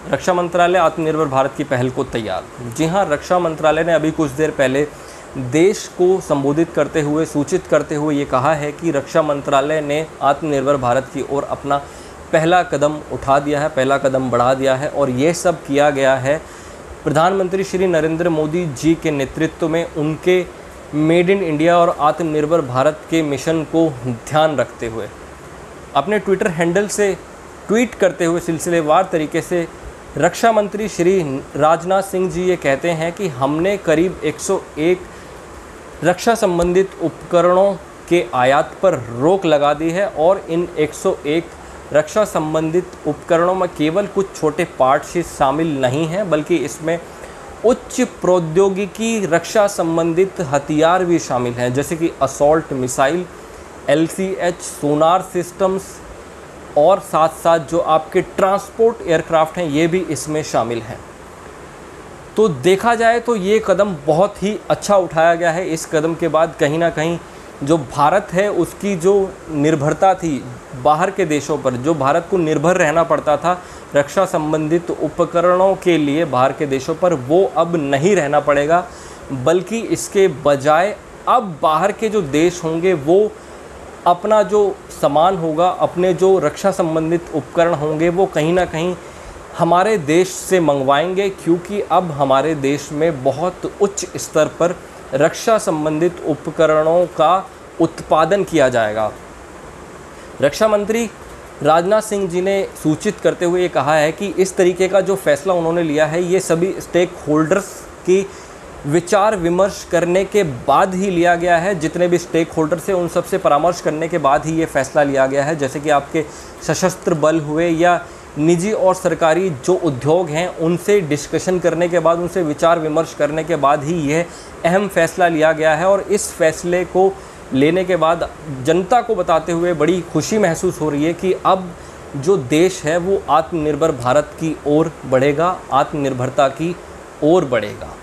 रक्षा मंत्रालय आत्मनिर्भर भारत की पहल को तैयार। जी हाँ, रक्षा मंत्रालय ने अभी कुछ देर पहले देश को संबोधित करते हुए, सूचित करते हुए ये कहा है कि रक्षा मंत्रालय ने आत्मनिर्भर भारत की ओर अपना पहला कदम उठा दिया है, पहला कदम बढ़ा दिया है। और ये सब किया गया है प्रधानमंत्री श्री नरेंद्र मोदी जी के नेतृत्व में, उनके मेड इन इंडिया और आत्मनिर्भर भारत के मिशन को ध्यान रखते हुए। अपने ट्विटर हैंडल से ट्वीट करते हुए सिलसिलेवार तरीके से रक्षा मंत्री श्री राजनाथ सिंह जी ये कहते हैं कि हमने करीब 101 रक्षा संबंधित उपकरणों के आयात पर रोक लगा दी है और इन 101 रक्षा संबंधित उपकरणों में केवल कुछ छोटे पार्ट्स ही शामिल नहीं हैं, बल्कि इसमें उच्च प्रौद्योगिकी रक्षा संबंधित हथियार भी शामिल हैं, जैसे कि असॉल्ट मिसाइल, LCH, सोनार सिस्टम्स और साथ साथ जो आपके ट्रांसपोर्ट एयरक्राफ्ट हैं ये भी इसमें शामिल हैं। तो देखा जाए तो ये कदम बहुत ही अच्छा उठाया गया है। इस कदम के बाद कहीं ना कहीं जो भारत है उसकी जो निर्भरता थी बाहर के देशों पर, जो भारत को निर्भर रहना पड़ता था रक्षा संबंधित उपकरणों के लिए बाहर के देशों पर, वो अब नहीं रहना पड़ेगा, बल्कि इसके बजाय अब बाहर के जो देश होंगे वो अपना जो सामान होगा, अपने जो रक्षा संबंधित उपकरण होंगे वो कहीं ना कहीं हमारे देश से मंगवाएंगे, क्योंकि अब हमारे देश में बहुत उच्च स्तर पर रक्षा संबंधित उपकरणों का उत्पादन किया जाएगा। रक्षा मंत्री राजनाथ सिंह जी ने सूचित करते हुए ये कहा है कि इस तरीके का जो फैसला उन्होंने लिया है ये सभी स्टेक होल्डर्स की विचार विमर्श करने के बाद ही लिया गया है। जितने भी स्टेक होल्डर्स हैं उन सबसे परामर्श करने के बाद ही ये फैसला लिया गया है, जैसे कि आपके सशस्त्र बल हुए या निजी और सरकारी जो उद्योग हैं उनसे डिस्कशन करने के बाद, उनसे विचार विमर्श करने के बाद ही यह अहम फैसला लिया गया है। और इस फैसले को लेने के बाद जनता को बताते हुए बड़ी खुशी महसूस हो रही है कि अब जो देश है वो आत्मनिर्भर भारत की ओर बढ़ेगा, आत्मनिर्भरता की ओर बढ़ेगा।